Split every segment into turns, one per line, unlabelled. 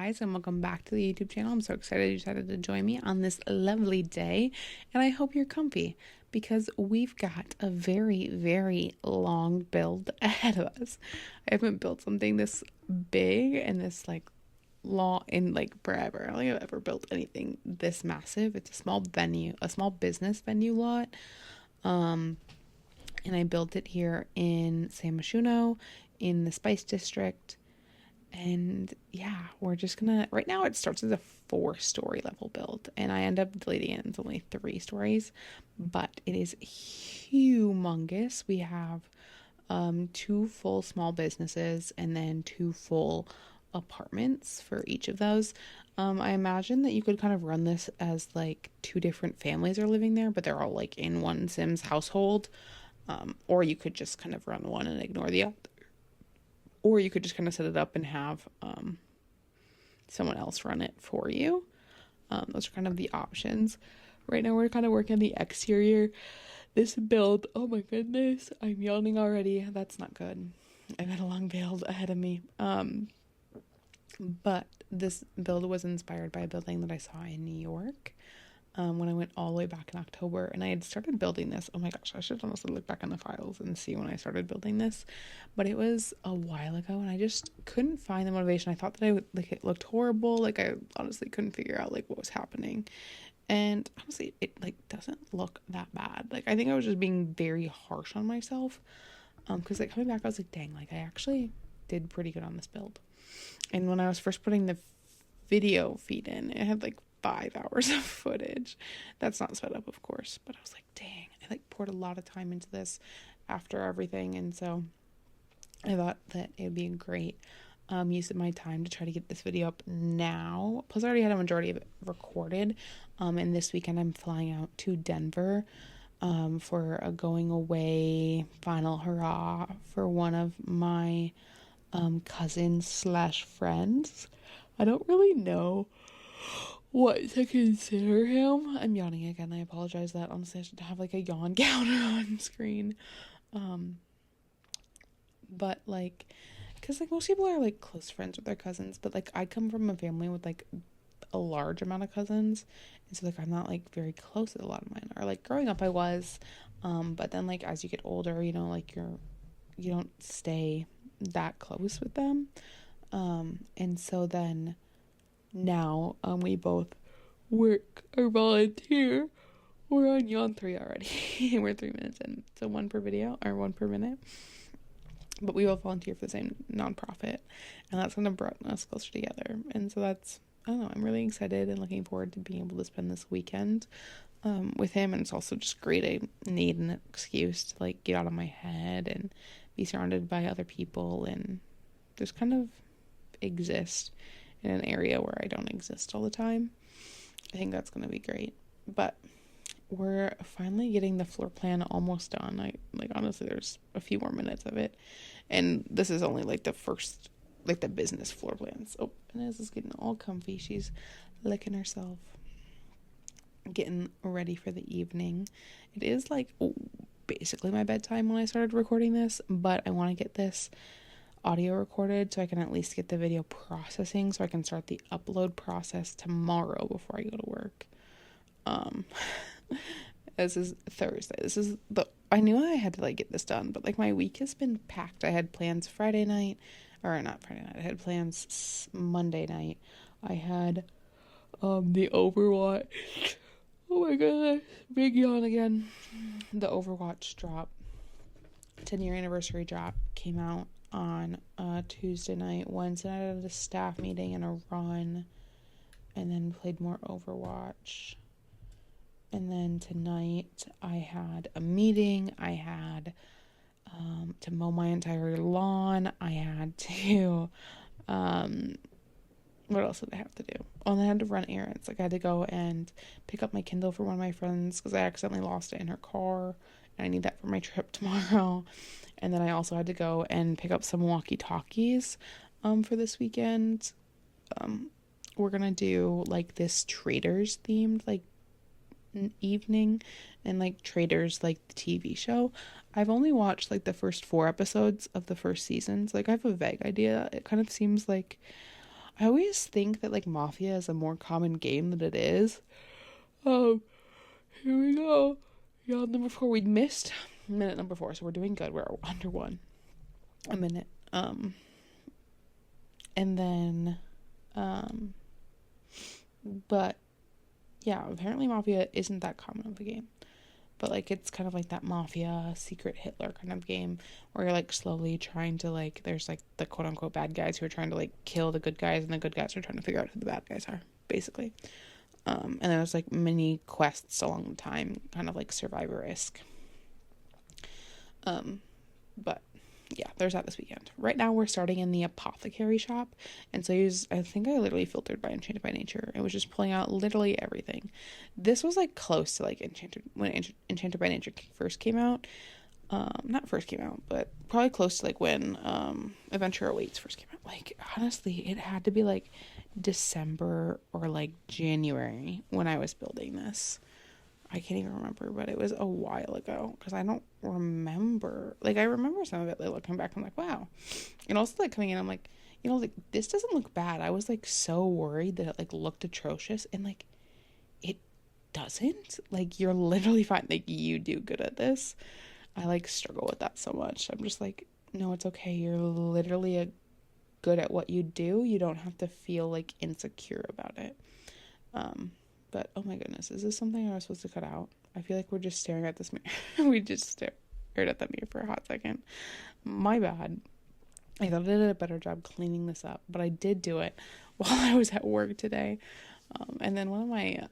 guys, and welcome back to the YouTube channel. I'm so excited you decided to join me on this lovely day, and I hope you're comfy because we've got a very, very long build ahead of us. I haven't built something this big and this long in forever. I don't think I've ever built anything this massive. It's a small venue, a small business venue lot. And I built it here in San Myshuno in the Spice District. And yeah, we're just gonna, right now it starts as a 4-story level build, and I end up deleting it. It's only 3 stories, but it is humongous. We have 2 full small businesses and then 2 full apartments for each of those. I imagine that you could kind of run this as 2 different families are living there, but they're all in one Sims household. Or you could just kind of run one and ignore the other. Or you could just kind of set it up and have someone else run it for you. Those are kind of the options. Right now we're kind of working on the exterior. This build, oh my goodness, I'm yawning already. That's not good. I've had a long build ahead of me. But this build was inspired by a building that I saw in New York. When I went all the way back in October, and I had started building this. Oh my gosh, I should honestly look back on the files and see when I started building this, but it was a while ago, and I just couldn't find the motivation. I thought that I would, it looked horrible. I honestly couldn't figure out what was happening, and honestly, it doesn't look that bad. I think I was just being very harsh on myself, because coming back, I was dang, I actually did pretty good on this build. And when I was first putting the video feed in, it had 5 hours of footage. That's not sped up, of course, but I was dang, I poured a lot of time into this after everything, and so I thought that it would be a great use of my time to try to get this video up now. Plus I already had a majority of it recorded, and this weekend I'm flying out to Denver for a going away final hurrah for one of my cousins slash friends. I don't really know what to consider him. I'm yawning again. I apologize that honestly I should have a yawn counter on screen. But because most people are close friends with their cousins, but I come from a family with a large amount of cousins, and so I'm not very close with a lot of mine. Or growing up I was, but then as you get older, you don't stay that close with them. And so then now we both work or volunteer. We're on yawn 3 already. We're 3 minutes in, so 1 per video or 1 per minute, but we both volunteer for the same nonprofit, and that's kind of brought us closer together. And so that's, I don't know, I'm really excited and looking forward to being able to spend this weekend with him. And it's also just great. I need an excuse to get out of my head and be surrounded by other people and just kind of exist in an area where I don't exist all the time. I think that's going to be great. But we're finally getting the floor plan almost done. I honestly, there's a few more minutes of it, and this is only the first, the business floor plans. Oh, Inez is getting all comfy. She's licking herself, getting ready for the evening. It is basically my bedtime when I started recording this, but I want to get this audio recorded so I can at least get the video processing so I can start the upload process tomorrow before I go to work. This is Thursday. I knew I had to get this done, but my week has been packed. I had plans Friday night, or not Friday night. I had plans Monday night. I had the Overwatch. Oh my goodness, big yawn again. The Overwatch drop, 10-year anniversary drop, came out on Tuesday night. Wednesday night I had a staff meeting and a run, and then played more Overwatch. And then tonight I had a meeting. I had to mow my entire lawn. I had to what else did I have to do? Oh, and I had to run errands. I had to go and pick up my Kindle for one of my friends because I accidentally lost it in her car, and I need that for my trip tomorrow. And then I also had to go and pick up some walkie-talkies for this weekend. We're gonna do this traders themed evening, and traders the TV show. I've only watched the first 4 episodes of the first season, so I have a vague idea. It kind of seems I always think that like Mafia is a more common game than it is. Um, Here we go. Yeah, number 4. We missed minute number 4, so we're doing good. We're under 1 minute. And then, but yeah, apparently Mafia isn't that common of a game. But like it's kind of like that Mafia secret Hitler kind of game where you're like slowly trying to like, there's like the quote unquote bad guys who are trying to like kill the good guys, and the good guys are trying to figure out who the bad guys are, basically. And there's like mini quests along the time, kind of like Survivor-esque. But yeah, there's that this weekend. Right now we're starting in the apothecary shop, and so I think I literally filtered by Enchanted by Nature. It was just pulling out literally everything. This was like close to like Enchanted by Nature first came out. Not first came out, but probably close to like when Adventure Awaits first came out. Like honestly, it had to be like December or like January when I was building this. I can't even remember, but it was a while ago because I don't remember. Like, I remember some of it, like, looking back, I'm like, wow. And also, like, coming in, I'm like, like, this doesn't look bad. I was, like, so worried that it, like, looked atrocious, and, like, it doesn't. Like, you're literally fine. Like, you do good at this. I, like, struggle with that so much. I'm just like, no, it's okay. You're literally good at what you do. You don't have to feel, like, insecure about it. But, oh my goodness, is this something I was supposed to cut out? I feel like we're just staring at this mirror. We just stared at that mirror for a hot second. My bad. I thought I did a better job cleaning this up, but I did do it while I was at work today. And then one of my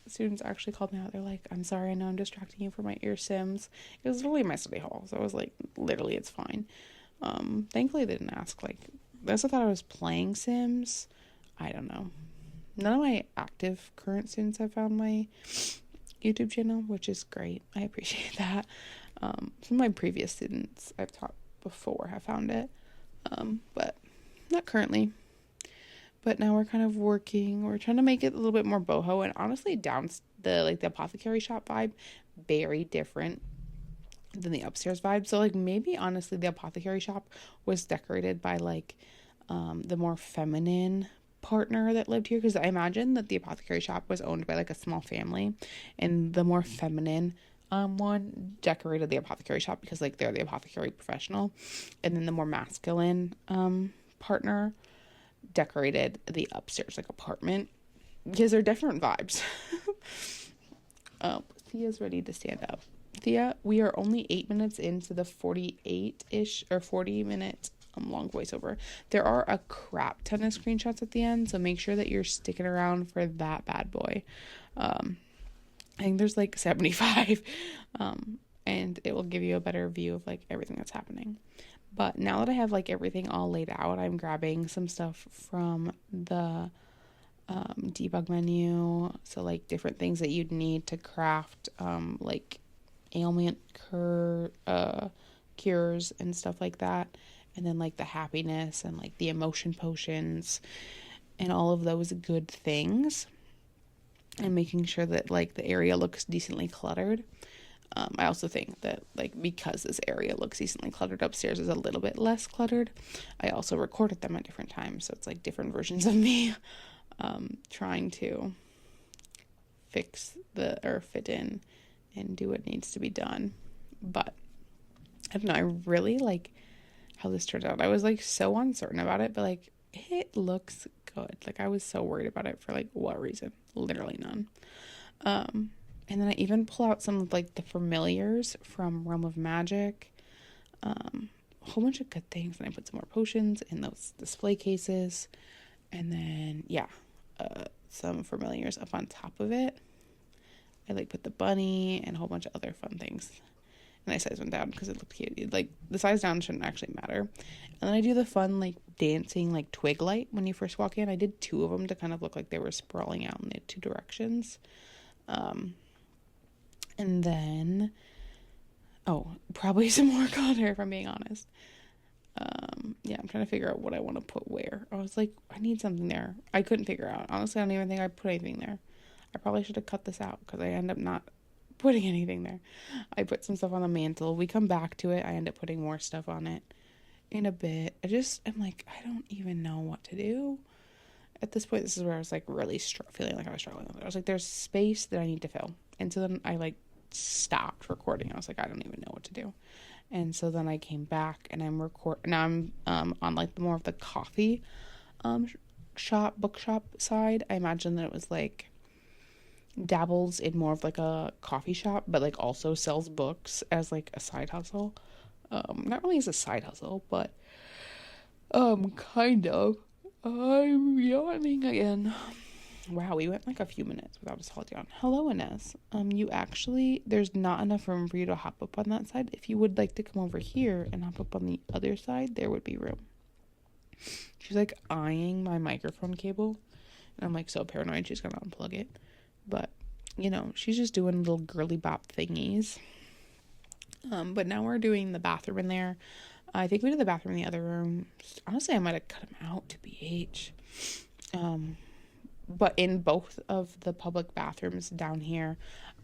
students actually called me out. They're like, I'm sorry, I know I'm distracting you for my ear sims. It was literally my study hall, so I was like, literally, it's fine. Thankfully, they didn't ask. Like, they also thought I was playing Sims. I don't know. None of my active current students have found my YouTube channel, which is great. I appreciate that. Some of my previous students I've taught before have found it, but not currently. But now we're kind of working. We're trying to make it a little bit more boho, and honestly, down the apothecary shop vibe, very different than the upstairs vibe. So like maybe honestly, the apothecary shop was decorated by like the more feminine partner that lived here, because I imagine that the apothecary shop was owned by like a small family, and the more feminine one decorated the apothecary shop because like they're the apothecary professional, and then the more masculine partner decorated the upstairs like apartment, because they're different vibes. Thea's ready to stand up. Thea, we are only 8 minutes into the 48-ish or 40-minute long voiceover. There are a crap ton of screenshots at the end, so make sure that you're sticking around for that bad boy. I think there's like 75, and it will give you a better view of like everything that's happening. But now that I have like everything all laid out, I'm grabbing some stuff from the debug menu, so like different things that you'd need to craft like ailment cures and stuff like that. And then like the happiness and like the emotion potions and all of those good things, and making sure that like the area looks decently cluttered. I also think that like because this area looks decently cluttered, upstairs is a little bit less cluttered. I also recorded them at different times, so it's like different versions of me trying to fit in and do what needs to be done. But I don't know, I really like how this turned out. I was like so uncertain about it, but like it looks good. Like I was so worried about it for like what reason? Literally none. And then I even pull out some of like the familiars from Realm of Magic, a whole bunch of good things, and I put some more potions in those display cases, and then some familiars up on top of it. I like put the bunny and a whole bunch of other fun things. And I size one down because it looked cute. Like, the size down shouldn't actually matter. And then I do the fun, like, dancing, like, twig light when you first walk in. I did 2 of them to kind of look like they were sprawling out in the 2 directions. And then, probably some more glitter, if I'm being honest. I'm trying to figure out what I want to put where. I was like, I need something there. I couldn't figure out. Honestly, I don't even think I put anything there. I probably should have cut this out because I end up not putting anything there. I put some stuff on the mantle. We come back to it. I end up putting more stuff on it. in a bit. I'm like, I don't even know what to do. At this point, this is where I was like really feeling like I was struggling. I was like, there's space that I need to fill. And so then I like stopped recording. I was like, I don't even know what to do. And so then I came back and now I'm on like more of the coffee bookshop side. I imagine that it was like dabbles in more of like a coffee shop, but like also sells books as like a side hustle. Not really as a side hustle, but kind of. I'm yawning again. Wow, we went like a few minutes without a solid yawn. Hello, Inez. There's not enough room for you to hop up on that side. If you would like to come over here and hop up on the other side, there would be room. She's like eyeing my microphone cable, and I'm like so paranoid she's gonna unplug it. But, she's just doing little girly bop thingies. But now we're doing the bathroom in there. I think we did the bathroom in the other room. Honestly, I might have cut him out to BH. But in both of the public bathrooms down here,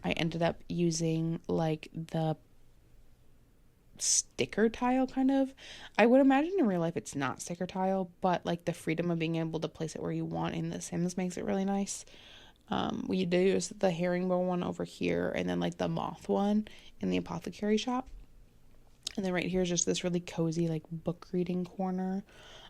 I ended up using like the sticker tile kind of. I would imagine in real life it's not sticker tile, but like the freedom of being able to place it where you want in The Sims makes it really nice. We do use the herringbone one over here, and then like the moth one in the apothecary shop. And then right here is just this really cozy, like, book reading corner.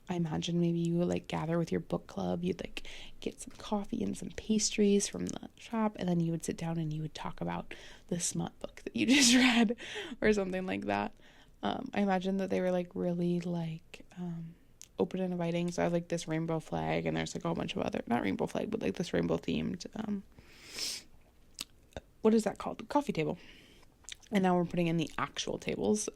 I imagine maybe you would, like, gather with your book club. You'd, like, get some coffee and some pastries from the shop. And then you would sit down and you would talk about the smut book that you just read or something like that. I imagine that they were, like, really, like, open and inviting. So I have, like, this rainbow flag. And there's, like, a whole bunch of other, not rainbow flag, but, like, this rainbow-themed, what is that called? Coffee table. And now we're putting in the actual tables.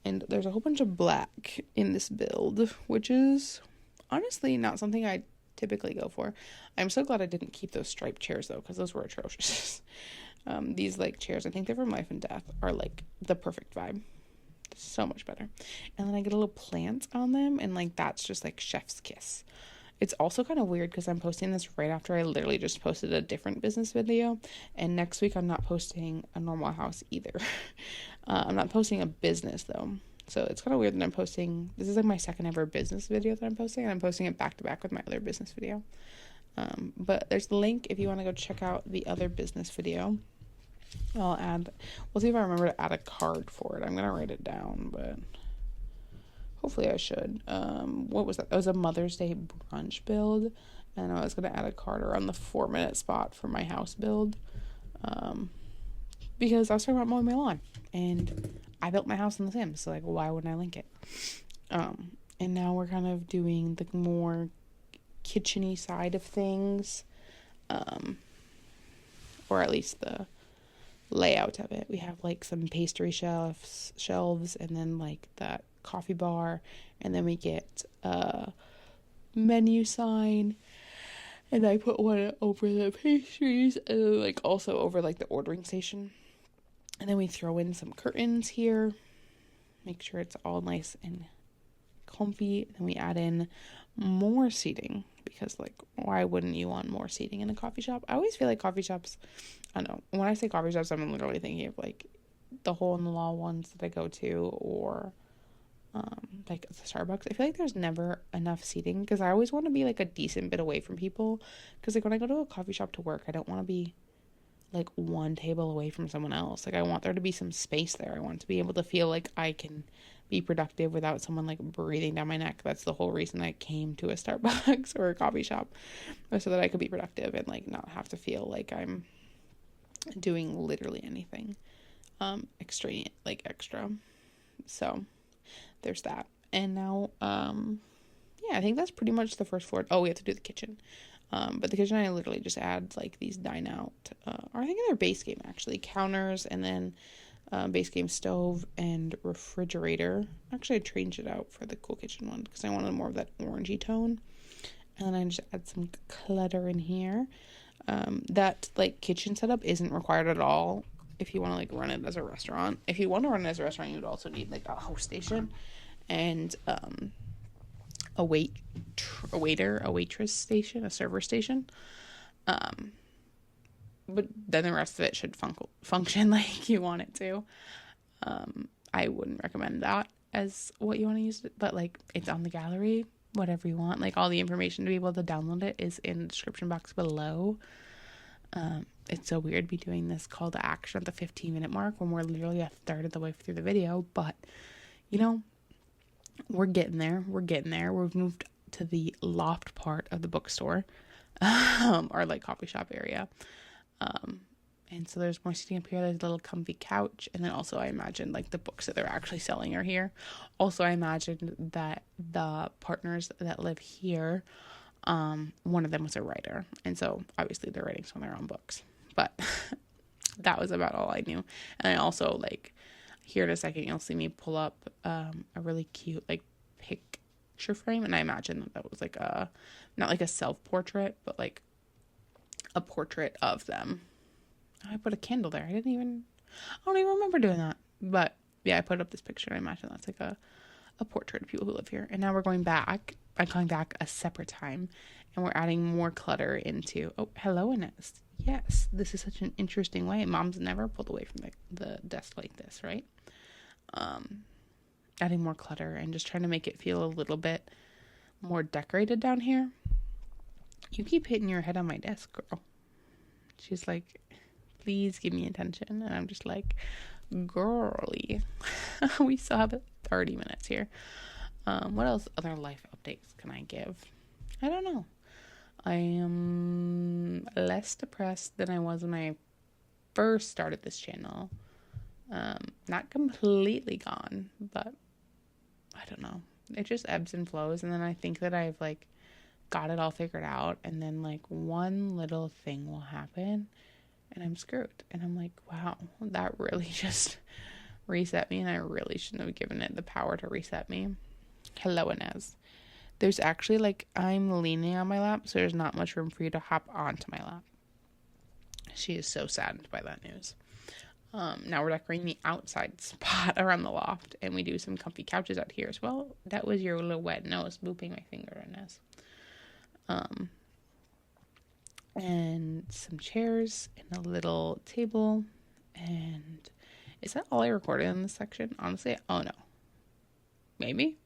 And there's a whole bunch of black in this build, which is honestly not something I typically go for. I'm so glad I didn't keep those striped chairs, though, because those were atrocious. These, like, chairs, I think they're from Life and Death, are, like, the perfect vibe. So much better. And then I get a little plant on them, and, like, that's just, like, chef's kiss. It's also kind of weird because I'm posting this right after I literally just posted a different business video. And next week I'm not posting a normal house either. I'm not posting a business though. So it's kind of weird that I'm posting, this is like my second ever business video that I'm posting. And I'm posting it back to back with my other business video. But there's the link if you want to go check out the other business video. We'll see if I remember to add a card for it. I'm going to write it down, but hopefully I should. What was that? That was a Mother's Day brunch build. And I was going to add a card around the 4-minute spot for my house build. Because I was talking about mowing my lawn. And I built my house in The Sims. So, like, why wouldn't I link it? And now we're kind of doing the more kitchen-y side of things. Or at least the layout of it. We have, like, some pastry shelves, and then, like, that coffee bar, and then we get a menu sign, and I put one over the pastries, and then, like, also over, like, the ordering station, and then we throw in some curtains here, make sure it's all nice and comfy, and then we add in more seating, because, like, why wouldn't you want more seating in a coffee shop? I always feel like coffee shops, I don't know, when I say coffee shops, I'm literally thinking of, like, the hole-in-the-wall ones that I go to, or like the Starbucks. I feel like there's never enough seating because I always want to be like a decent bit away from people, because like when I go to a coffee shop to work, I don't want to be like one table away from someone else. Like I want there to be some space there. I want to be able to feel like I can be productive without someone like breathing down my neck. That's the whole reason I came to a Starbucks or a coffee shop, so that I could be productive and like not have to feel like I'm doing literally anything extra. So there's that. And now, yeah, I think that's pretty much the first floor. Oh, we have to do the kitchen. But the kitchen, I literally just add, like, these dine out, or I think they're base game, actually, counters, and then base game stove and refrigerator. Actually, I changed it out for the cool kitchen one, because I wanted more of that orangey tone. And then I just add some clutter in here. That, like, kitchen setup isn't required at all if you want to, like, run it as a restaurant. If you want to run it as a restaurant, you would also need, like, a host station and a waitress station, a server station. But then the rest of it should function like you want it to. I wouldn't recommend that. as what you want to use it, but like it's on the gallery, whatever you want. Like all the information to be able to download it is in the description box below. It's so weird be doing this call to action at the 15-minute mark when we're literally a third of the way through the video, but you know, we're getting there. We've moved to the loft part of the bookstore, or like coffee shop area. And so there's more seating up here. There's a little comfy couch. And then also I imagine like the books that they're actually selling are here. Also, I imagine that the partners that live here, one of them was a writer. And so obviously they're writing some of their own books. But that was about all I knew. And I also like here in a second, you'll see me pull up a really cute like picture frame. And I imagine that was like not like a self-portrait, but like a portrait of them. I put a candle there. I don't even remember doing that. But yeah, I put up this picture and I imagine that's like a portrait of people who live here. And now we're going back. I'm coming back a separate time and we're adding more clutter into, oh, hello, Inez. Yes, this is such an interesting way. Mom's never pulled away from the desk like this, right? Adding more clutter and just trying to make it feel a little bit more decorated down here. You keep hitting your head on my desk, girl. She's like, please give me attention. And I'm just like, girly. We still have 30 minutes here. What else? Other life updates can I give? I don't know. I am less depressed than I was when I first started this channel. Not completely gone, but I don't know. It just ebbs and flows. And then I think that I've like got it all figured out. And then like one little thing will happen and I'm screwed. And I'm like, wow, that really just reset me. And I really shouldn't have given it the power to reset me. Hello, Inez. There's actually like, I'm leaning on my lap, so there's not much room for you to hop onto my lap. She is so saddened by that news. Now we're decorating the outside spot around the loft, and we do some comfy couches out here as well. That was your little wet nose booping my finger, Inez. And some chairs and a little table. And is that all I recorded in this section? Honestly, oh no. Maybe?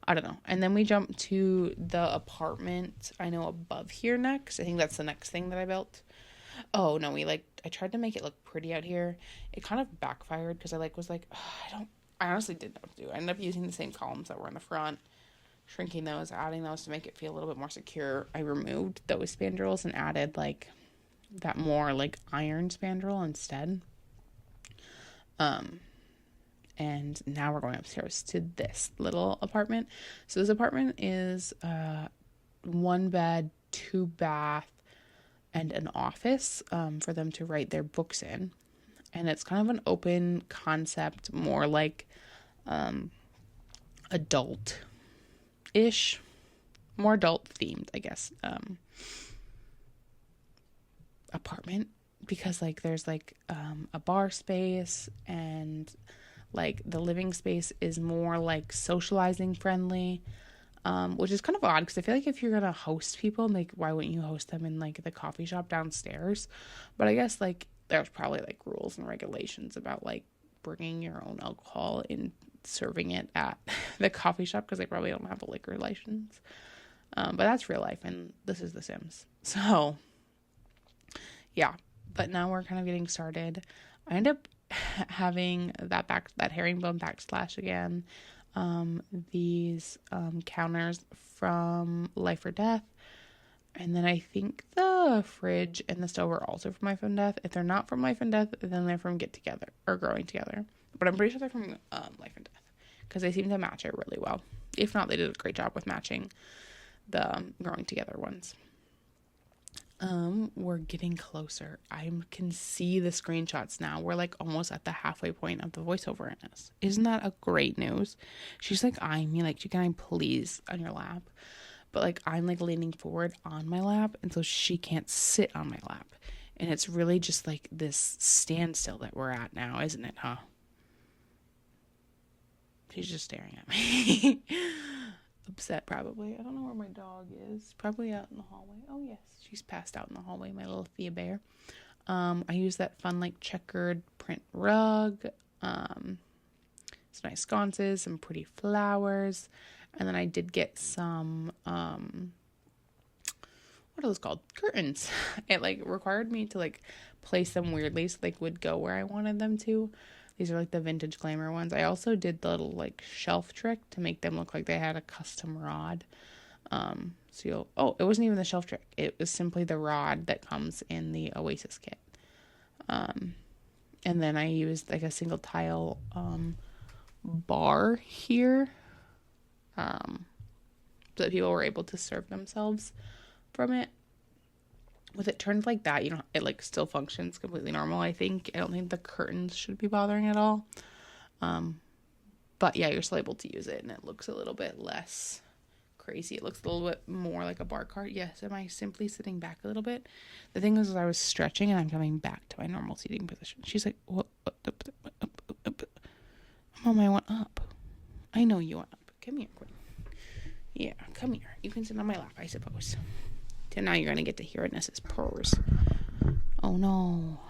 I don't know. And then we jump to the apartment, I know, above here next. I think that's the next thing that I built. Oh no, I tried to make it look pretty out here. It kind of backfired because I was like, oh, I honestly didn't know what to do. I ended up using the same columns that were in the front, shrinking those, adding those to make it feel a little bit more secure. I removed those spandrels and added like that more like iron spandrel instead. And now we're going upstairs to this little apartment. So this apartment is 1 bed, 2 bath, and an office for them to write their books in. And it's kind of an open concept, more like adult-ish, more adult-themed, I guess, apartment. Because like there's like a bar space and like the living space is more like socializing friendly, which is kind of odd because I feel like if you're gonna host people, like why wouldn't you host them in like the coffee shop downstairs? But I guess like there's probably like rules and regulations about like bringing your own alcohol and serving it at the coffee shop because they probably don't have a liquor license. But that's real life and this is The Sims. So yeah, but now we're kind of getting started. I end up having that herringbone backsplash again. These counters from Life or Death, and then I think the fridge and the stove are also from Life and Death. If they're not from Life and Death, then they're from Get Together or Growing Together, but I'm pretty sure they're from Life and Death because they seem to match it really well. If not, they did a great job with matching the Growing Together ones. We're getting closer. I can see the screenshots now. We're like almost at the halfway point of the voiceover in this. Isn't that a great news? She's like eyeing me like, can I please on your lap? But like I'm like leaning forward on my lap, and so she can't sit on my lap. And it's really just like this standstill that we're at now, isn't it, huh? She's just staring at me. Upset probably. I don't know where my dog is. Probably out in the hallway. Oh yes, she's passed out in the hallway, my little Thea bear. I use that fun like checkered print rug. some nice sconces, some pretty flowers. And then I did get some, what are those called? Curtains. It like required me to like place them weirdly so they would go where I wanted them to. These are like the vintage glamour ones. I also did the little like shelf trick to make them look like they had a custom rod. It wasn't even the shelf trick. It was simply the rod that comes in the Oasis kit. And then I used like a single tile bar here, so that people were able to serve themselves from it. With it turned like that, it like still functions completely normal, I think. I don't think the curtains should be bothering at all. But yeah, you're still able to use it, and it looks a little bit less crazy. It looks a little bit more like a bar cart. Yes, am I simply sitting back a little bit? The thing was, I was stretching, and I'm coming back to my normal seating position. She's like, what? Mom, I want up. I know you want up. Come here, Queen. Yeah, come here. You can sit on my lap, I suppose. So now you're going to get to hear Ness's purrs. Oh, no.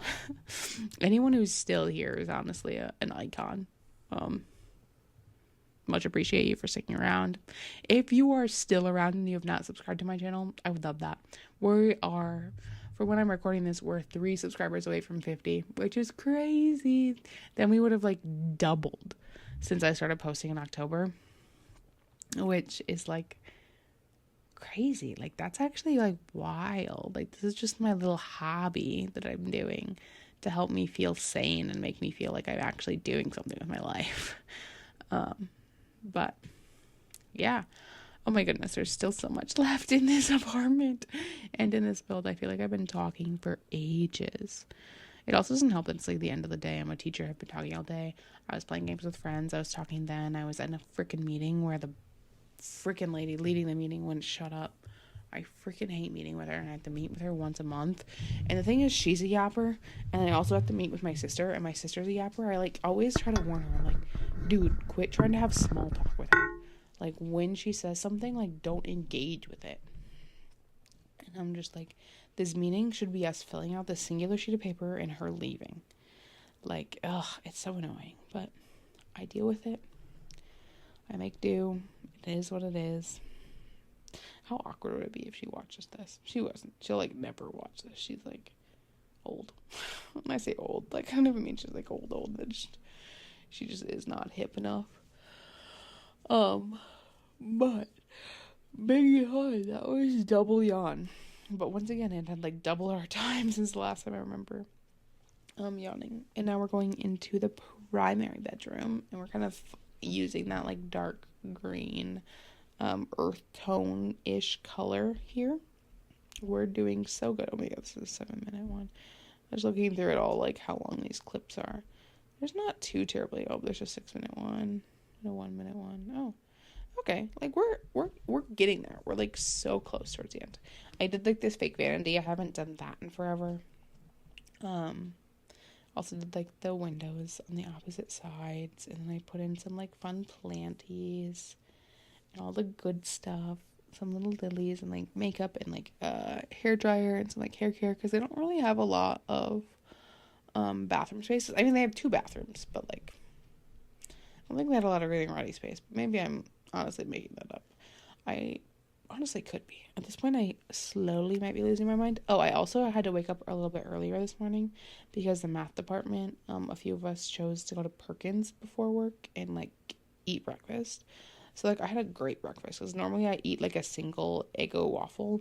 Anyone who's still here is honestly an icon. Much appreciate you for sticking around. If you are still around and you have not subscribed to my channel, I would love that. We are, for when I'm recording this, we're 3 subscribers away from 50, which is crazy. Then we would have like doubled since I started posting in October, which is like crazy. Like that's actually like wild. Like this is just my little hobby that I'm doing to help me feel sane and make me feel like I'm actually doing something with my life. But yeah, oh my goodness, there's still so much left in this apartment and in this build. I feel like I've been talking for ages. It also doesn't help that it's like the end of the day. I'm a teacher. I've been talking all day. I was playing games with friends. I was talking then. I was in a freaking meeting where the freaking lady leading the meeting wouldn't shut up. I freaking hate meeting with her, and I have to meet with her once a month. And the thing is, she's a yapper, and I also have to meet with my sister, and my sister's a yapper. I like always try to warn her. I'm like, dude, quit trying to have small talk with her. Like when she says something, like don't engage with it. And I'm just like, this meeting should be us filling out this singular sheet of paper and her leaving. Like, ugh, it's so annoying, but I deal with it. I make do. It is what it is. How awkward would it be if she watches this? She wasn't. She'll like never watch this. She's like old. When I say old, like I don't even mean she's like old. She just is not hip enough. But big yawn. That was double yawn. But once again, it had like double our time since the last time I remember yawning. And now we're going into the primary bedroom, and we're kind of using that like dark green earth tone-ish color here. We're doing so good. Oh my god, this is a 7-minute one. I was looking through it all, like how long these clips are. There's not too terribly. Oh, there's a 6-minute one and a 1-minute one. Oh, okay. Like we're getting there. We're like so close towards the end. I did like this fake vanity. I haven't done that in forever. Also did like the windows on the opposite sides, and then I put in some like fun planties and all the good stuff, some little lilies and like makeup and like hair dryer and some like hair care, because they don't really have a lot of bathroom spaces. I mean, they have 2 bathrooms, but like I don't think they had a lot of reading ready space. But maybe I'm honestly making that up. I honestly could be. At this point, I slowly might be losing my mind. Oh, I also had to wake up a little bit earlier this morning because the math department, a few of us chose to go to Perkins before work and like eat breakfast. So like I had a great breakfast, because normally I eat like a single Eggo waffle,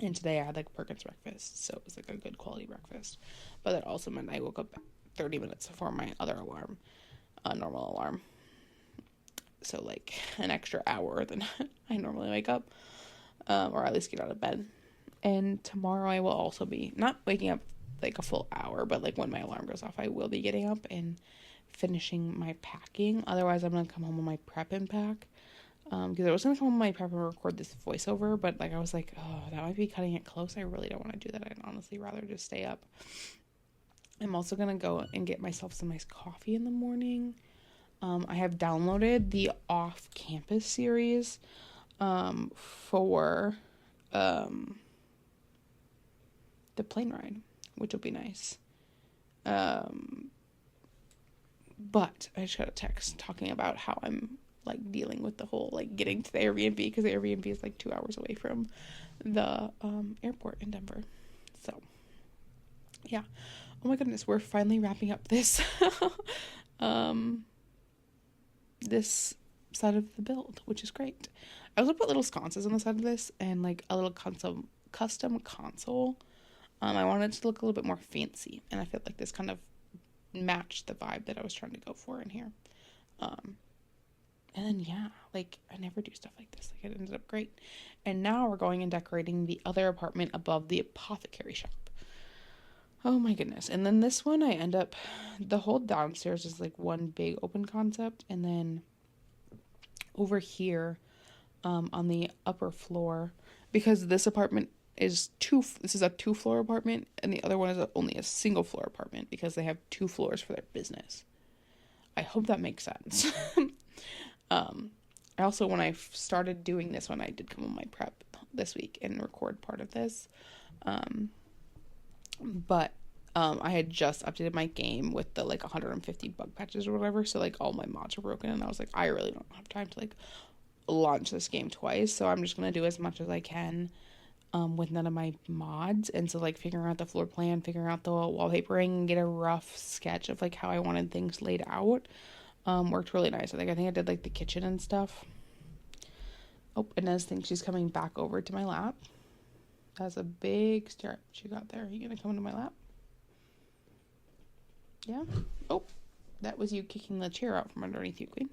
and today I had like Perkins breakfast, so it was like a good quality breakfast. But that also meant I woke up 30 minutes before my other alarm, normal alarm. So like an extra hour than I normally wake up, or at least get out of bed. And tomorrow I will also be not waking up like a full hour, but like when my alarm goes off, I will be getting up and finishing my packing. Otherwise, I'm gonna come home on my prep and pack. Because I was gonna come on my prep and record this voiceover, but like I was like, oh, that might be cutting it close. I really don't want to do that. I'd honestly rather just stay up. I'm also gonna go and get myself some nice coffee in the morning. I have downloaded the off-campus series for the plane ride, which will be nice. But I just got a text talking about how I'm like dealing with the whole like getting to the Airbnb, because the Airbnb is like 2 hours away from the airport in Denver. So yeah, oh my goodness, we're finally wrapping up this this side of the build, which is great. I also put little sconces on the side of this and like a little custom console. I wanted it to look a little bit more fancy, and I feel like this kind of matched the vibe that I was trying to go for in here. And then yeah, like I never do stuff like this. Like it ended up great. And now we're going and decorating the other apartment above the apothecary shop. Oh my goodness. And then this one the whole downstairs is like one big open concept, and then over here on the upper floor, because this apartment is this is a 2-floor apartment, and the other one is only a single floor apartment because they have 2 floors for their business. I hope that makes sense. I also, when I started doing this one, I did come on my prep this week and record part of this. But I had just updated my game with the like 150 bug patches or whatever, so like all my mods are broken, and I was like, I really don't have time to like launch this game twice, so I'm just gonna do as much as I can with none of my mods. And so like figuring out the floor plan, figuring out the wallpapering, and get a rough sketch of like how I wanted things laid out worked really nice. I think I did like the kitchen and stuff. Oh, Inez thinks she's coming back over to my lap. That's a big stare she got there. Are you gonna come into my lap? Yeah. Oh, that was you kicking the chair out from underneath you, Queen.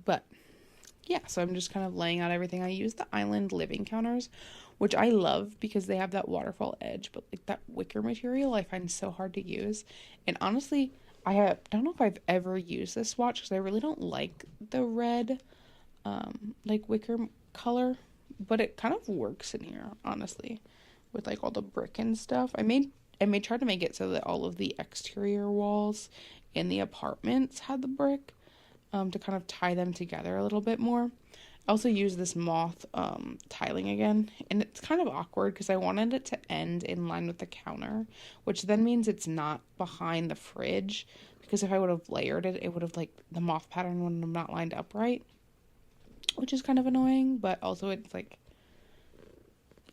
But yeah, so I'm just kind of laying out everything. I use the island living counters, which I love because they have that waterfall edge, but like that wicker material I find so hard to use. And honestly, don't know if I've ever used this swatch because I really don't like the red like wicker color, but it kind of works in here, honestly, with like all the brick and stuff. I tried to make it so that all of the exterior walls in the apartments had the brick, to kind of tie them together a little bit more. I also use this moth tiling again, and it's kind of awkward because I wanted it to end in line with the counter, which then means it's not behind the fridge, because if I would have layered it, it would have like the moth pattern would have not lined up right, which is kind of annoying, but also it's like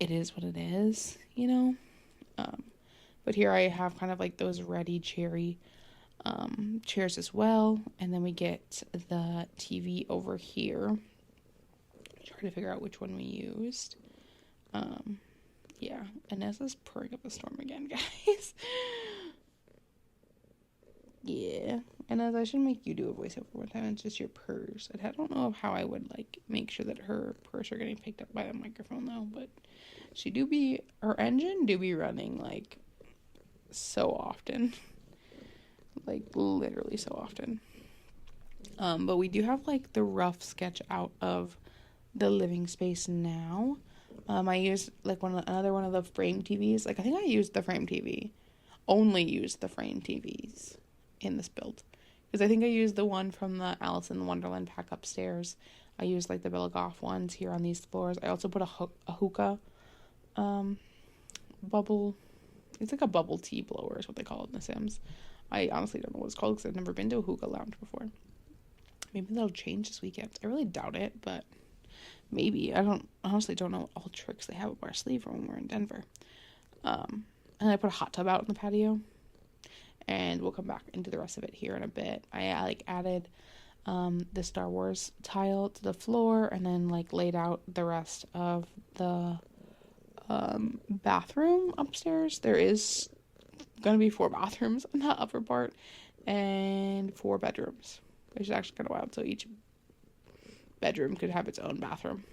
it is what it is, you know. But here I have kind of like those ready cherry chairs as well, and then we get the TV over here. Try to figure out which one we used. Yeah, Inessa's purring up a storm again, guys. Yeah, and as I should make you do a voiceover one time. It's just your purrs. I don't know how I would like make sure that her purrs are getting picked up by the microphone though, but her engine do be running like so often. Like literally so often. But we do have like the rough sketch out of the living space now. I used like another one of the frame TVs. Like I think I used the frame TV. Only used the frame TVs in this build. Because I think I used the one from the Alice in Wonderland pack upstairs. I used like the Bella Goth ones here on these floors. I also put a hookah bubble. It's like a bubble tea blower is what they call it in The Sims. I honestly don't know what it's called because I've never been to a hookah lounge before. Maybe that'll change this weekend. I really doubt it, but maybe. Honestly don't know what all tricks they have up our sleeve from when we're in Denver. And I put a hot tub out in the patio. And we'll come back into the rest of it here in a bit. I like added the Star Wars tile to the floor, and then like laid out the rest of the bathroom upstairs. There is gonna be 4 bathrooms in that upper part and 4 bedrooms, which is actually kind of wild. So each bedroom could have its own bathroom,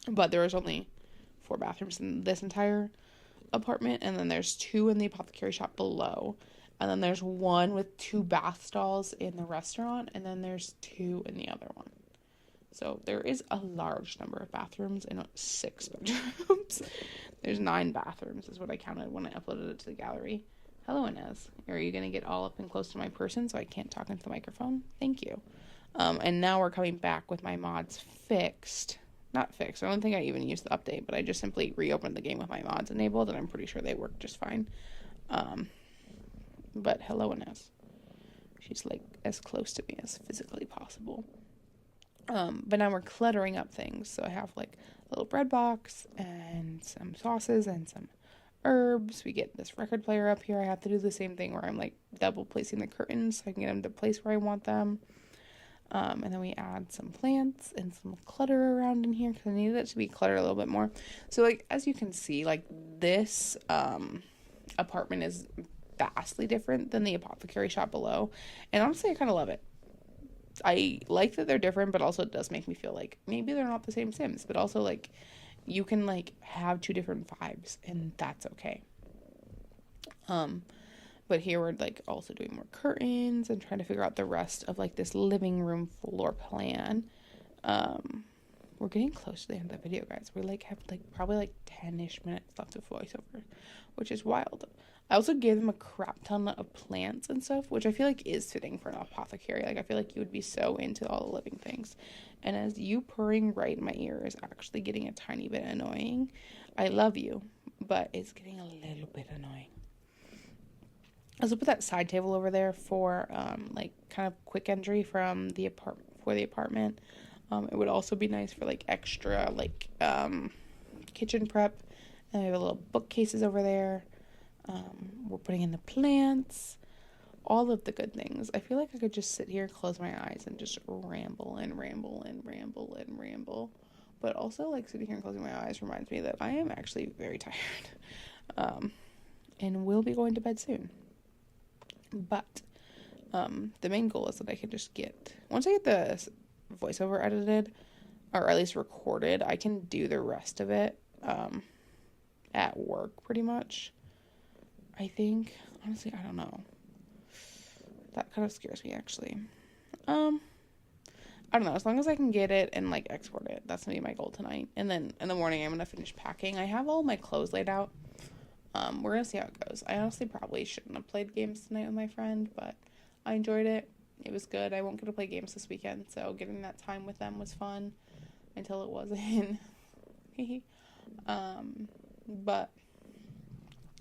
but there is only 4 bathrooms in this entire apartment, and then there's 2 in the apothecary shop below, and then there's 1 with 2 bath stalls in the restaurant, and then there's 2 in the other one. So there is a large number of bathrooms and 6 bedrooms. There's 9 bathrooms is what I counted when I uploaded it to the gallery. Hello, Inez. Are you going to get all up and close to my person so I can't talk into the microphone? Thank you. And now we're coming back with my mods fixed. Not fixed. I don't think I even used the update, but I just simply reopened the game with my mods enabled, and I'm pretty sure they work just fine. but hello, Inez. She's like as close to me as physically possible. But now we're cluttering up things. So I have like a little bread box and some sauces and some herbs. We get this record player up here. I have to do the same thing where I'm like double placing the curtains so I can get them to place where I want them. And then we add some plants and some clutter around in here because I needed it to be cluttered a little bit more. So like as you can see, like this apartment is vastly different than the apothecary shop below. And honestly, I kind of love it. I like that they're different, but also it does make me feel like maybe they're not the same Sims, but also like you can like have two different vibes and that's okay. But here we're like also doing more curtains and trying to figure out the rest of like this living room floor plan. We're getting close to the end of the video, guys. We like have like probably like 10-ish minutes left of voiceover, which is wild. I also gave them a crap ton of plants and stuff, which I feel like is fitting for an apothecary. Like, I feel like you would be so into all the living things. And as you purring right in my ear is actually getting a tiny bit annoying. I love you, but it's getting a little bit annoying. I also put that side table over there for, like, kind of quick entry from the apartment. It would also be nice for, like, extra, like, kitchen prep. And we have a little bookcases over there. We're putting in the plants, all of the good things. I feel like I could just sit here, close my eyes, and just ramble and ramble and ramble and ramble. But also, like, sitting here and closing my eyes reminds me that I am actually very tired. And will be going to bed soon. But the main goal is that I can just once I get the voiceover edited, or at least recorded, I can do the rest of it at work pretty much. I think, honestly, I don't know. That kind of scares me, actually. I don't know. As long as I can get it and, like, export it, that's going to be my goal tonight. And then in the morning, I'm going to finish packing. I have all my clothes laid out. We're going to see how it goes. I honestly probably shouldn't have played games tonight with my friend, but I enjoyed it. It was good. I won't get to play games this weekend, so getting that time with them was fun until it wasn't. But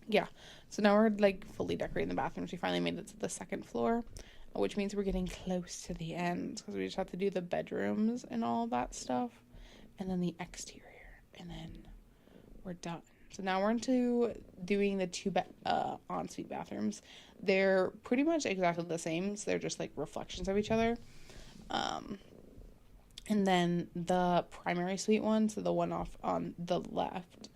yeah, so now we're like fully decorating the bathrooms. We finally made it to the second floor, which means we're getting close to the end because we just have to do the bedrooms and all that stuff, and then the exterior, and then we're done. So now we're into doing the two ensuite bathrooms. They're pretty much exactly the same, so they're just like reflections of each other. And then the primary suite one, so the one off on the left,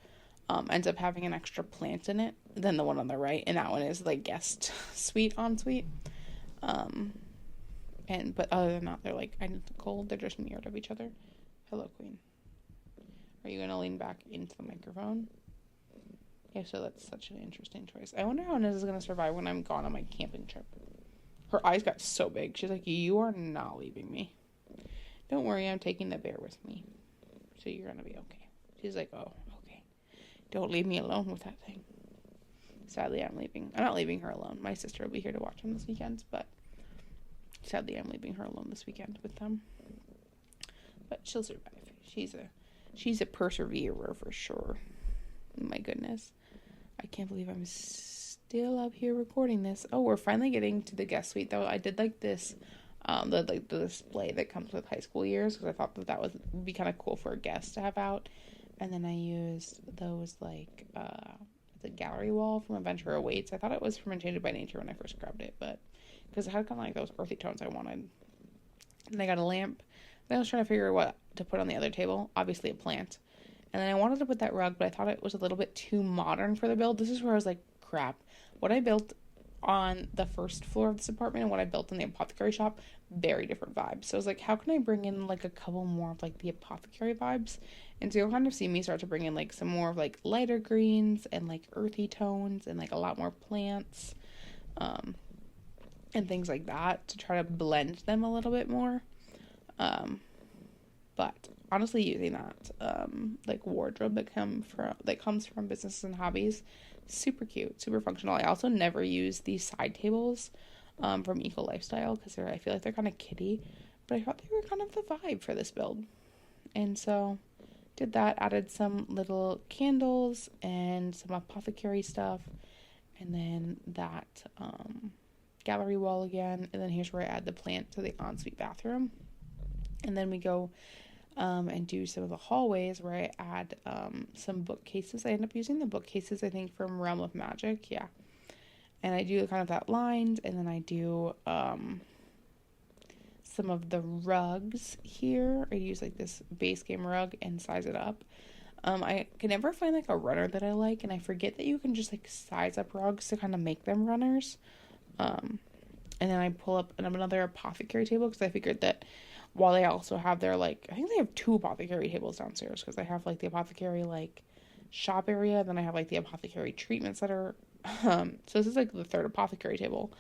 ends up having an extra plant in it than the one on the right, and that one is like guest suite ensuite. But other than that, they're like identical. They're just mirrored of each other. Hello, Queen. Are you gonna lean back into the microphone? Yeah, so that's such an interesting choice. I wonder how Niz is gonna survive when I'm gone on my camping trip. Her eyes got so big. She's like, "You are not leaving me. Don't worry, I'm taking the bear with me, so you're gonna be okay." She's like, "Oh, okay. Don't leave me alone with that thing." Sadly, I'm not leaving her alone. My sister will be here to watch them this weekend, but sadly, I'm leaving her alone this weekend with them. But she'll survive. She's a perseverer for sure. My goodness. I can't believe I'm still up here recording this. Oh, we're finally getting to the guest suite, though. I did like this, the display that comes with high school years, because I thought that would be kind of cool for a guest to have out. And then I used those, like, the gallery wall from Adventure Awaits. I thought it was from Enchanted by Nature when I first grabbed it, but because it had kind of like those earthy tones I wanted. And I got a lamp. Then I was trying to figure out what to put on the other table. Obviously a plant. And then I wanted to put that rug, but I thought it was a little bit too modern for the build. This is where I was like, crap. What I built on the first floor of this apartment and what I built in the apothecary shop, very different vibes. So I was like, how can I bring in like a couple more of like the apothecary vibes? And so you'll kind of see me start to bring in like some more of like lighter greens and like earthy tones and like a lot more plants, and things like that to try to blend them a little bit more. But honestly, using that like wardrobe that comes from Businesses and Hobbies, super cute, super functional. I also never use these side tables from Eco Lifestyle because I feel like they're kind of kiddie, but I thought they were kind of the vibe for this build, and so did that. Added some little candles and some apothecary stuff, and then that gallery wall again, and then here's where I add the plant to the ensuite bathroom. And then we go and do some of the hallways where I add some bookcases. I end up using the bookcases, I think, from Realm of Magic, yeah. And I do kind of that lined, and then I do some of the rugs here. I use like this base game rug and size it up. I can never find like a runner that I like, and I forget that you can just like size up rugs to kind of make them runners. And then I pull up another apothecary table because I figured that while they also have their like, I think they have 2 apothecary tables downstairs because I have like the apothecary like shop area, then I have like the apothecary treatment center. So this is like the 3rd apothecary table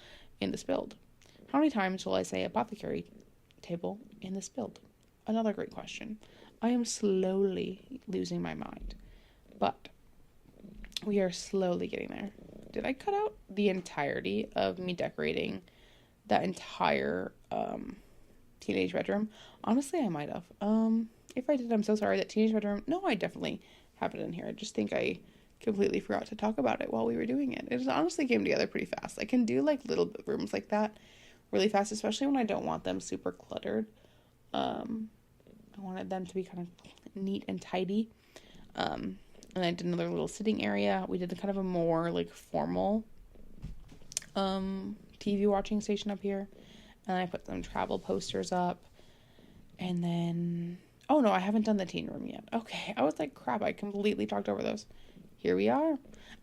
in this build. How many times will I say apothecary table in this build? Another great question. I am slowly losing my mind, but we are slowly getting there. Did I cut out the entirety of me decorating that entire teenage bedroom? Honestly, I might have. If I did, I'm so sorry. That teenage bedroom, no, I definitely have it in here. I just think I completely forgot to talk about it while we were doing it. It honestly came together pretty fast. I can do like little rooms like that really fast, especially when I don't want them super cluttered. I wanted them to be kind of neat and tidy. And I did another little sitting area. We did kind of a more like formal TV watching station up here. And I put some travel posters up. And then, oh no, I haven't done the teen room yet. Okay, I was like, crap, I completely talked over those. Here we are.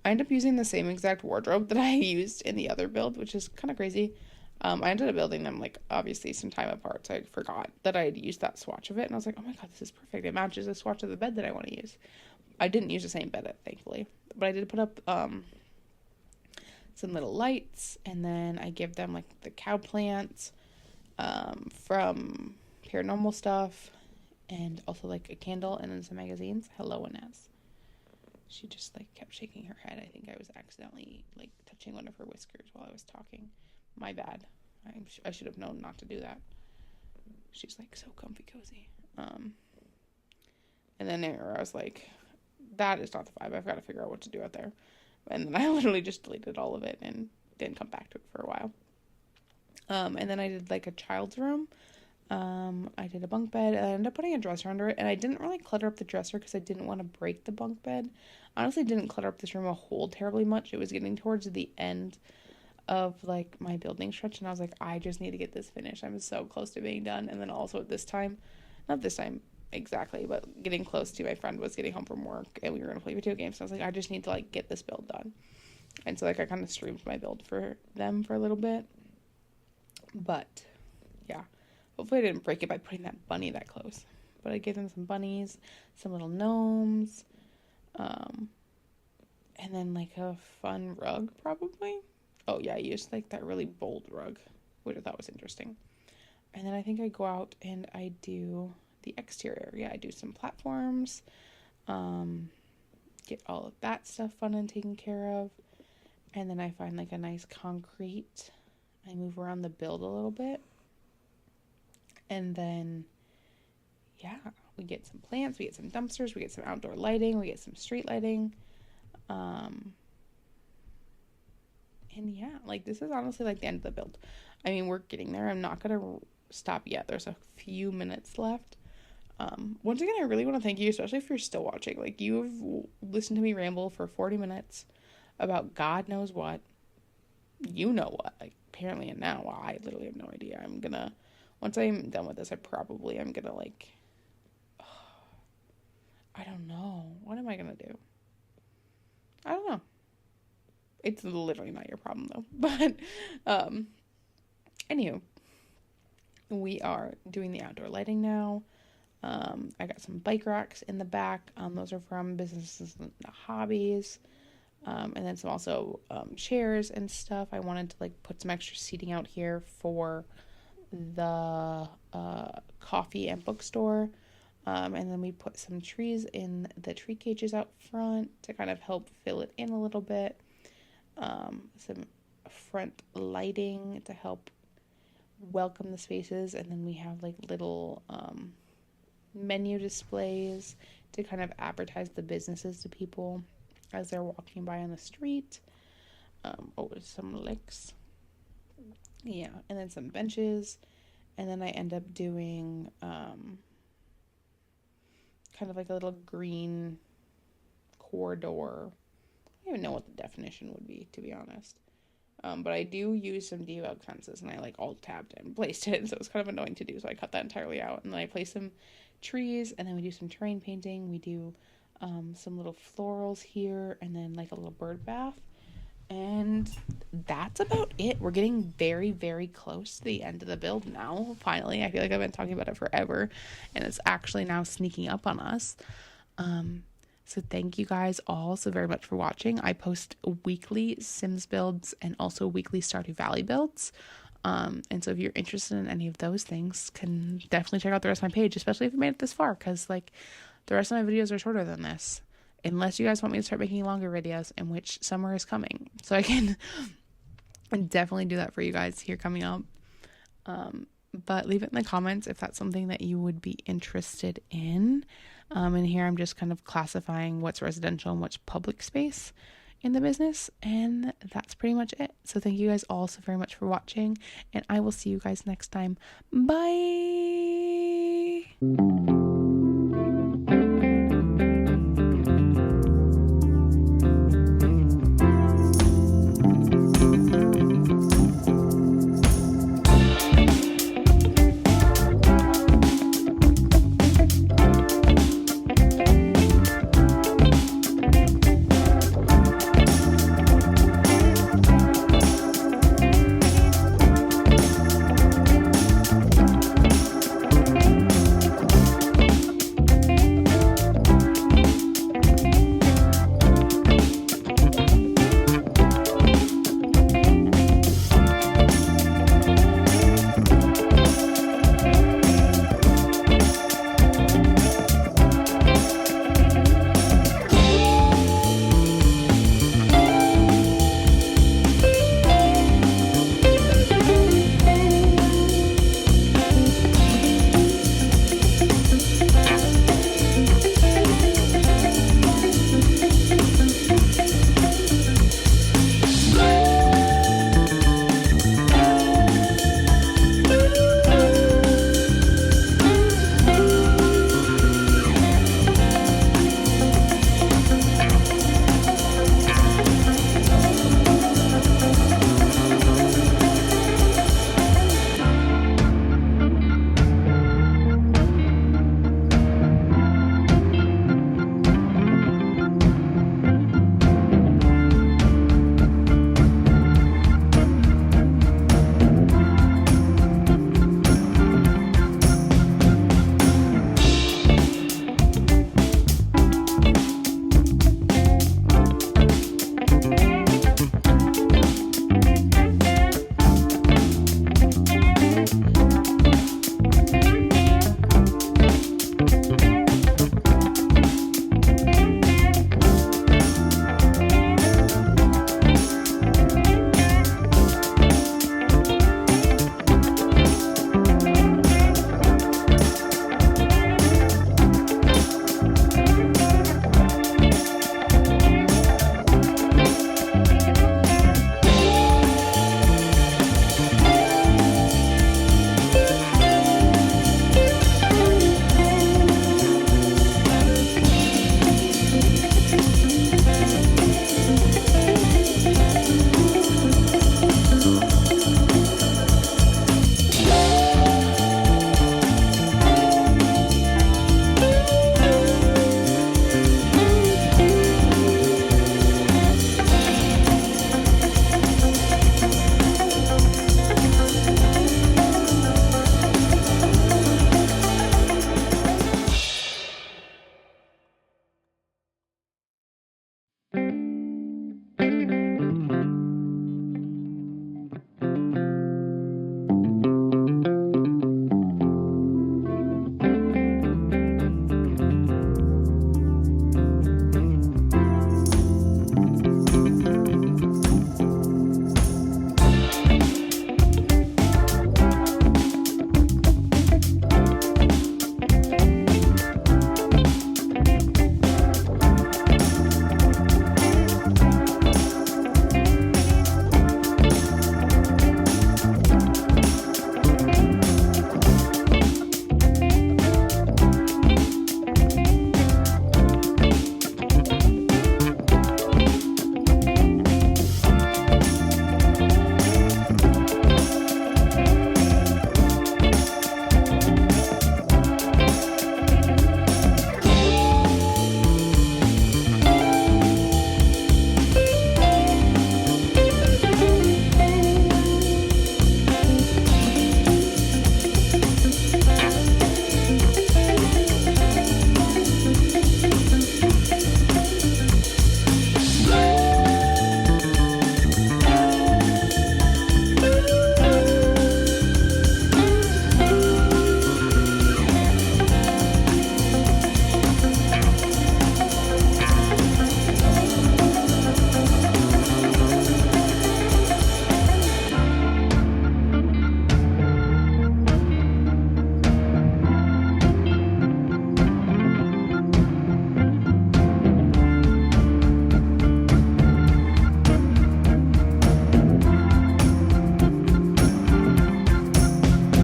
I ended up using the same exact wardrobe that I used in the other build, which is kind of crazy. I ended up building them, like, obviously some time apart, so I forgot that I had used that swatch of it, and I was like, oh my god, this is perfect. It matches the swatch of the bed that I want to use. I didn't use the same bed, thankfully, but I did put up some little lights, and then I give them, like, the cow plants from paranormal stuff, and also, like, a candle, and then some magazines. Hello, Inez. She just, like, kept shaking her head. I think I was accidentally, like, touching one of her whiskers while I was talking. My bad. I should have known not to do that. She's, like, so comfy cozy. And then I was like, that is not the vibe. I've got to figure out what to do out there. And then I literally just deleted all of it and didn't come back to it for a while. And then I did, like, a child's room. I did a bunk bed, and I ended up putting a dresser under it, and I didn't really clutter up the dresser because I didn't want to break the bunk bed. Honestly, didn't clutter up this room a whole terribly much. It was getting towards the end of, like, my building stretch, and I was like, I just need to get this finished. I'm so close to being done. And then also at this time, not this time exactly, but getting close to, my friend was getting home from work, and we were going to play video games, so I was like, I just need to, like, get this build done. And so, like, I kind of streamed my build for them for a little bit. But, yeah. Hopefully I didn't break it by putting that bunny that close. But I gave them some bunnies, some little gnomes, and then, like, a fun rug, probably. Oh, yeah, I used, like, that really bold rug, which I thought was interesting. And then I think I go out and I do the exterior. Yeah, I do some platforms, get all of that stuff fun and taken care of. And then I find, like, a nice concrete. I move around the build a little bit. And then, yeah, we get some plants, we get some dumpsters, we get some outdoor lighting, we get some street lighting. And yeah, like, this is honestly, like, the end of the build. I mean, we're getting there. I'm not going to stop yet. There's a few minutes left. Once again, I really want to thank you, especially if you're still watching. Like, you've listened to me ramble for 40 minutes about God knows what. You know what. Like, apparently, and now I literally have no idea. Once I'm done with this, I'm gonna, like, I don't know. What am I gonna do? I don't know. It's literally not your problem, though. But, anywho, we are doing the outdoor lighting now. I got some bike racks in the back. Those are from Businesses and Hobbies. And then some also, chairs and stuff. I wanted to, like, put some extra seating out here for the coffee and bookstore, and then we put some trees in the tree cages out front to kind of help fill it in a little bit, some front lighting to help welcome the spaces, and then we have, like, little menu displays to kind of advertise the businesses to people as they're walking by on the street. some legs. Yeah, and then some benches. And then I end up doing kind of like a little green corridor. I don't even know what the definition would be, to be honest. But I do use some debug fences, and I like alt tabbed it and placed it, so it was kind of annoying to do, so I cut that entirely out. And then I place some trees, and then we do some terrain painting. We do some little florals here, and then like a little bird bath. And that's about it. We're getting very, very close to the end of the build now. Finally, I feel like I've been talking about it forever, and it's actually now sneaking up on us. So thank you guys all so very much for watching. I post weekly Sims builds and also weekly Stardew Valley builds. And so if you're interested in any of those things, can definitely check out the rest of my page, especially if you made it this far, because like the rest of my videos are shorter than this. Unless you guys want me to start making longer videos, in which summer is coming. So I can definitely do that for you guys here coming up. But leave it in the comments if that's something that you would be interested in. And here I'm just kind of classifying what's residential and what's public space in the business. And that's pretty much it. So thank you guys all so very much for watching. And I will see you guys next time. Bye!